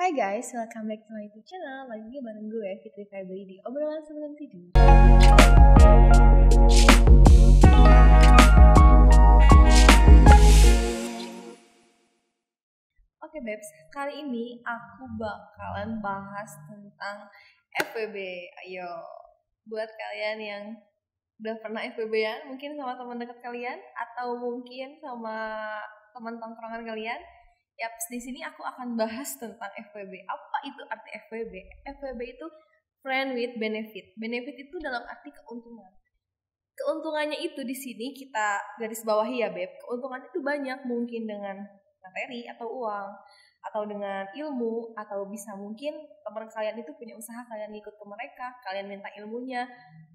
Hai guys, welcome back to my YouTube channel. Lagi bareng gue, Fitri Febri di obrolan sebelum tidur. Oke Babes, kali ini aku bakalan bahas tentang FWB. Ayo, buat kalian yang udah pernah FWB-an, mungkin sama teman dekat kalian atau mungkin sama teman tongkrongan kalian. Yaps, di sini aku akan bahas tentang FWB. Apa itu arti FWB? FWB itu friend with benefit. Benefit itu dalam arti keuntungan. Keuntungannya itu di sini kita garis bawahi ya, Beb. Keuntungan itu banyak, mungkin dengan materi atau uang, atau dengan ilmu, atau bisa mungkin teman kalian itu punya usaha, kalian ikut ke mereka, kalian minta ilmunya.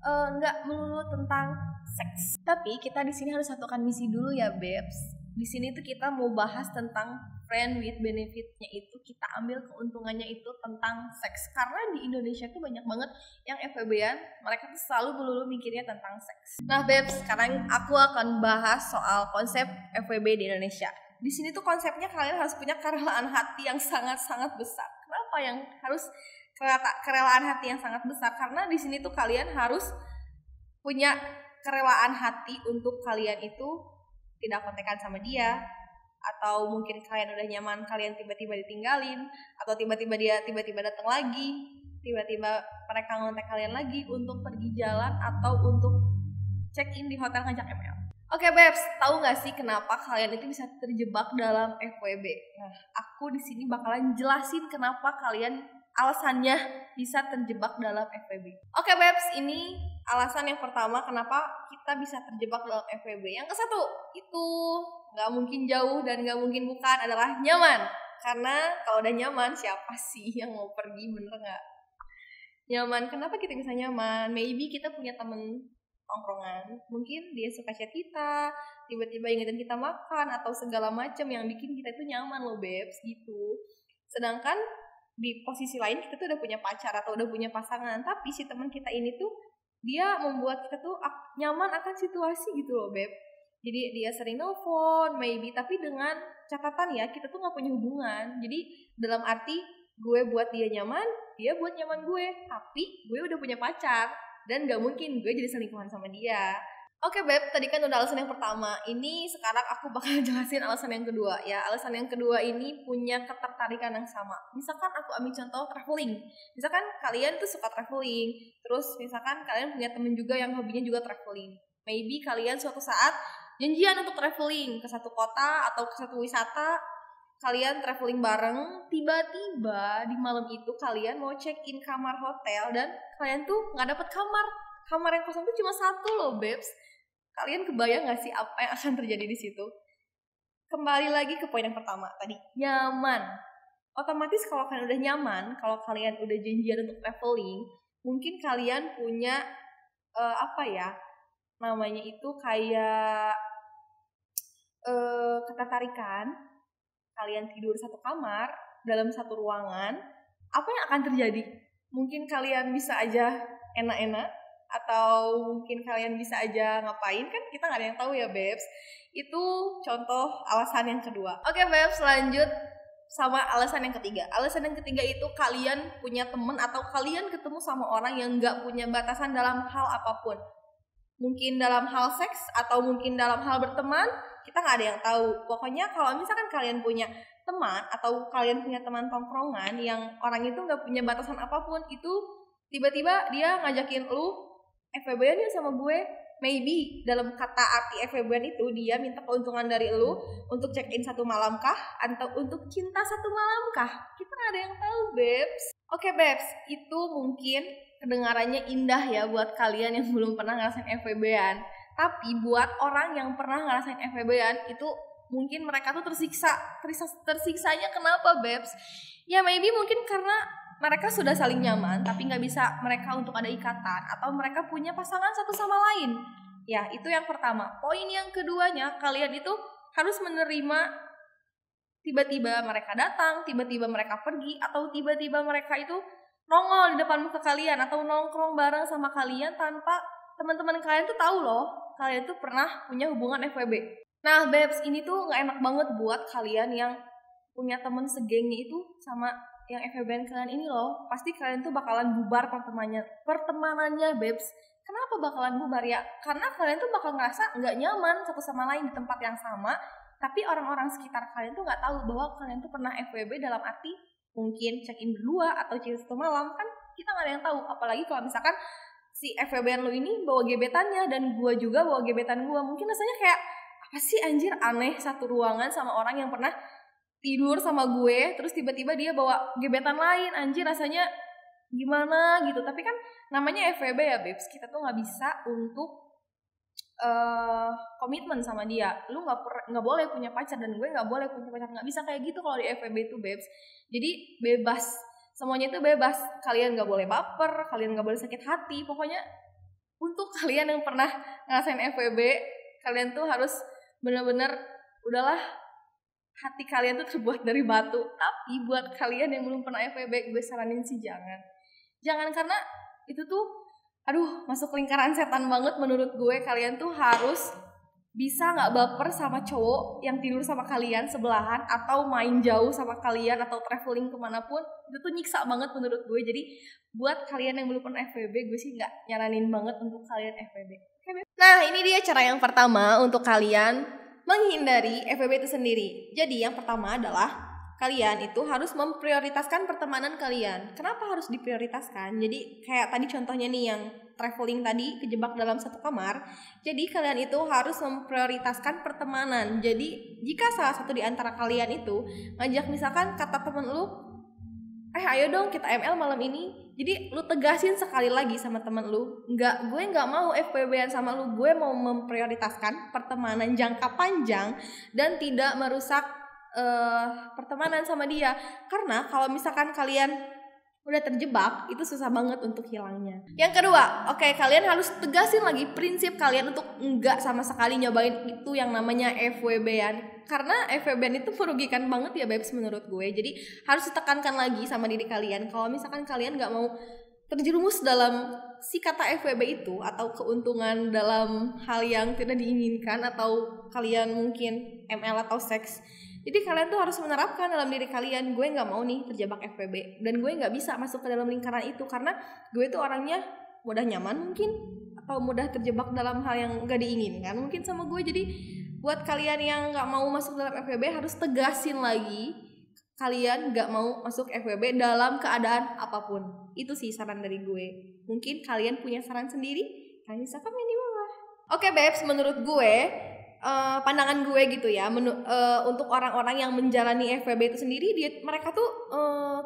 Nggak melulu tentang seks. Tapi kita di sini harus satukan misi dulu ya, Babes. Di sini tuh kita mau bahas tentang friend with benefitnya itu, kita ambil keuntungannya itu tentang seks. Karena di Indonesia tuh banyak banget yang FWB-an, mereka tuh selalu melulu mikirnya tentang seks. Nah, Babes, sekarang aku akan bahas soal konsep FWB di Indonesia. Di sini tuh konsepnya kalian harus punya kerelaan hati yang sangat-sangat besar. Kenapa yang harus kerelaan hati yang sangat besar? Karena di sini tuh kalian harus punya kerelaan hati untuk kalian itu tidak kontekan sama dia, atau mungkin kalian udah nyaman, kalian tiba-tiba ditinggalin, atau tiba-tiba dia tiba-tiba datang lagi, tiba-tiba mereka ngontek kalian lagi untuk pergi jalan atau untuk check-in di hotel ngajak ML. Oke Babes, tahu nggak sih kenapa kalian itu bisa terjebak dalam FWB? Nah, aku di sini bakalan jelasin kenapa kalian alasannya bisa terjebak dalam FWB. Oke Babes, ini alasan yang pertama kenapa kita bisa terjebak dalam FWB. Yang ke satu, itu nggak mungkin jauh dan nggak mungkin bukan, adalah nyaman. Karena kalau udah nyaman, siapa sih yang mau pergi, bener nggak? Nyaman, kenapa kita bisa nyaman? Maybe kita punya temen tongkrongan, mungkin dia suka chat kita, tiba-tiba ingetin kita makan atau segala macam yang bikin kita itu nyaman loh Babes, gitu. Sedangkan di posisi lain kita tuh udah punya pacar atau udah punya pasangan, tapi si teman kita ini tuh dia membuat kita tuh nyaman akan situasi gitu loh Beb. Jadi dia sering nelfon, maybe, tapi dengan catatan ya, kita tuh gak punya hubungan. Jadi dalam arti gue buat dia nyaman, dia buat nyaman gue, tapi gue udah punya pacar dan gak mungkin gue jadi selingkuhan sama dia. Oke Beb, tadi kan udah alasan yang pertama. Ini sekarang aku bakal jelasin alasan yang kedua ya. Alasan yang kedua ini punya ketertarikan yang sama. Misalkan aku ambil contoh traveling. Misalkan kalian tuh suka traveling, terus misalkan kalian punya temen juga yang hobinya juga traveling. Maybe kalian suatu saat janjian untuk traveling ke satu kota atau ke satu wisata, kalian traveling bareng, tiba-tiba di malam itu kalian mau check-in kamar hotel dan kalian tuh nggak dapet kamar. Kamar yang kosong tuh cuma satu loh, Babes. Kalian kebayang nggak sih apa yang akan terjadi di situ? Kembali lagi ke poin yang pertama tadi, nyaman. Otomatis kalau kalian udah nyaman, kalau kalian udah janjian untuk traveling, mungkin kalian punya namanya itu kayak ketertarikan. Kalian tidur satu kamar dalam satu ruangan, apa yang akan terjadi? Mungkin kalian bisa aja enak-enak, atau mungkin kalian bisa aja ngapain, kan kita gak ada yang tahu ya Babes. Itu contoh alasan yang kedua. Oke Babes, lanjut sama alasan yang ketiga. Alasan yang ketiga itu kalian punya temen atau kalian ketemu sama orang yang gak punya batasan dalam hal apapun. Mungkin dalam hal seks atau mungkin dalam hal berteman, kita gak ada yang tahu. Pokoknya kalau misalkan kalian punya teman atau kalian punya teman tongkrongan yang orang itu gak punya batasan apapun, itu tiba-tiba dia ngajakin lu FWB-an ya sama gue, maybe dalam kata arti FWB-an itu dia minta keuntungan dari lu untuk check-in satu malam kah, atau untuk cinta satu malam kah, kita gak ada yang tahu Babes. Oke Babes, itu mungkin kedengarannya indah ya buat kalian yang belum pernah ngerasain FWB-an. Tapi buat orang yang pernah ngerasain FWB-an itu mungkin mereka tuh tersiksanya kenapa Babes? Ya maybe mungkin karena mereka sudah saling nyaman, tapi gak bisa mereka untuk ada ikatan, atau mereka punya pasangan satu sama lain. Ya, itu yang pertama. Poin yang keduanya, kalian itu harus menerima tiba-tiba mereka datang, tiba-tiba mereka pergi, atau tiba-tiba mereka itu nongol di depan muka kalian, atau nongkrong bareng sama kalian tanpa teman-teman kalian tuh tahu loh, kalian tuh pernah punya hubungan FWB. Nah, Babes, ini tuh gak enak banget buat kalian yang punya temen segengnya itu sama yang FWB-an kalian ini loh, pasti kalian tuh bakalan bubar pertemanannya, Babes. Kenapa bakalan bubar ya? Karena kalian tuh bakal ngerasa nggak nyaman satu sama lain di tempat yang sama, tapi orang-orang sekitar kalian tuh nggak tahu bahwa kalian tuh pernah FWB dalam arti mungkin check-in berdua atau chill satu malam. Kan kita nggak ada yang tahu, apalagi kalau misalkan si FWB-an lo ini bawa gebetannya dan gue juga bawa gebetan gue. Mungkin rasanya kayak, apa sih anjir, aneh satu ruangan sama orang yang pernah tidur sama gue, terus tiba-tiba dia bawa gebetan lain, anjir rasanya gimana gitu. Tapi kan namanya FWB ya Babes, kita tuh nggak bisa untuk komitmen sama dia. Lu nggak boleh punya pacar dan gue nggak boleh punya pacar, nggak bisa kayak gitu kalau di FWB itu Babes. Jadi bebas, semuanya itu bebas. Kalian nggak boleh baper, kalian nggak boleh sakit hati. Pokoknya untuk kalian yang pernah ngerasain FWB, kalian tuh harus benar-benar udahlah, hati kalian tuh terbuat dari batu. Tapi buat kalian yang belum pernah FWB, gue saranin sih jangan, karena itu tuh masuk lingkaran setan banget menurut gue. Kalian tuh harus bisa nggak baper sama cowok yang tidur sama kalian sebelahan, atau main jauh sama kalian, atau traveling kemanapun. Itu tuh nyiksa banget menurut gue. Jadi buat kalian yang belum pernah FWB, gue sih nggak nyaranin banget untuk kalian FWB. Nah, ini dia cara yang pertama untuk kalian menghindari FWB itu sendiri. Jadi yang pertama adalah kalian itu harus memprioritaskan pertemanan kalian. Kenapa harus diprioritaskan? Jadi kayak tadi contohnya nih yang traveling tadi, kejebak dalam satu kamar. Jadi kalian itu harus memprioritaskan pertemanan. Jadi jika salah satu di antara kalian itu ngajak, misalkan kata temen lu, ayo dong kita ML malam ini. Jadi lu tegasin sekali lagi sama temen lu, gue nggak mau FWB-an sama lu, gue mau memprioritaskan pertemanan jangka panjang dan tidak merusak pertemanan sama dia. Karena kalau misalkan kalian udah terjebak, itu susah banget untuk hilangnya. Yang kedua, kalian harus tegasin lagi prinsip kalian untuk enggak sama sekali nyobain itu yang namanya FWB-an. Karena FWB-an itu merugikan banget ya Babes menurut gue. Jadi harus ditekankan lagi sama diri kalian, kalau misalkan kalian gak mau terjerumus dalam si kata FWB itu, atau keuntungan dalam hal yang tidak diinginkan, atau kalian mungkin ML atau seks. Jadi kalian tuh harus menerapkan dalam diri kalian, gue gak mau nih terjebak FWB, dan gue gak bisa masuk ke dalam lingkaran itu. Karena gue tuh orangnya mudah nyaman mungkin, atau mudah terjebak dalam hal yang gak diinginkan mungkin sama gue. Jadi buat kalian yang gak mau masuk dalam FWB, harus tegasin lagi kalian gak mau masuk FWB dalam keadaan apapun. Itu sih saran dari gue. Mungkin kalian punya saran sendiri, kalian bisa komen di bawah. Oke Babes, menurut gue pandangan gue gitu ya, untuk orang-orang yang menjalani FWB itu sendiri, mereka tuh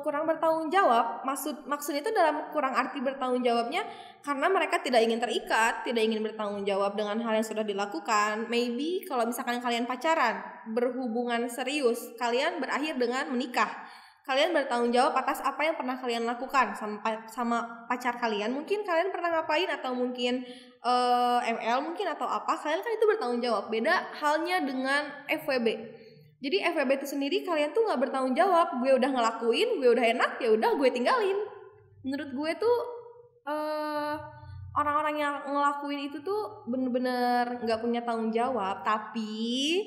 kurang bertanggung jawab. Maksud itu dalam kurang arti bertanggung jawabnya karena mereka tidak ingin terikat, tidak ingin bertanggung jawab dengan hal yang sudah dilakukan. Maybe kalau misalkan kalian pacaran, berhubungan serius, kalian berakhir dengan menikah, kalian bertanggung jawab atas apa yang pernah kalian lakukan sama pacar kalian. Mungkin kalian pernah ngapain, atau mungkin ML mungkin, atau apa, kalian kan itu bertanggung jawab. Beda halnya dengan FWB. Jadi FWB itu sendiri kalian tuh nggak bertanggung jawab. Gue udah ngelakuin, gue udah enak, ya udah gue tinggalin. Menurut gue tuh orang-orang yang ngelakuin itu tuh bener-bener nggak punya tanggung jawab. Tapi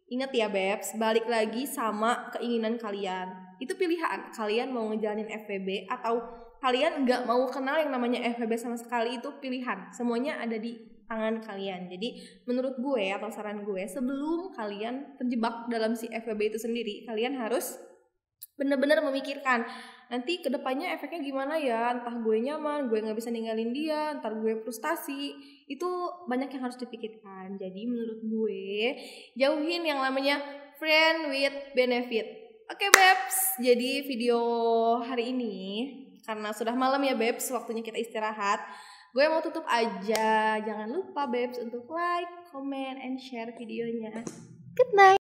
ingat ya Babes, balik lagi sama keinginan kalian. Itu pilihan, kalian mau ngejalanin FWB atau kalian nggak mau kenal yang namanya FWB sama sekali. Itu pilihan, semuanya ada di tangan kalian. Jadi menurut gue atau saran gue, sebelum kalian terjebak dalam si FWB itu sendiri, kalian harus benar-benar memikirkan nanti kedepannya efeknya gimana ya. Entah gue nyaman, gue nggak bisa ninggalin dia, ntar gue frustasi. Itu banyak yang harus dipikirkan. Jadi menurut gue, jauhin yang namanya friend with benefit. Oke Babes, jadi video hari ini karena sudah malam ya Babes, waktunya kita istirahat, gue mau tutup aja. Jangan lupa Babes untuk like, comment, and share videonya. Good night.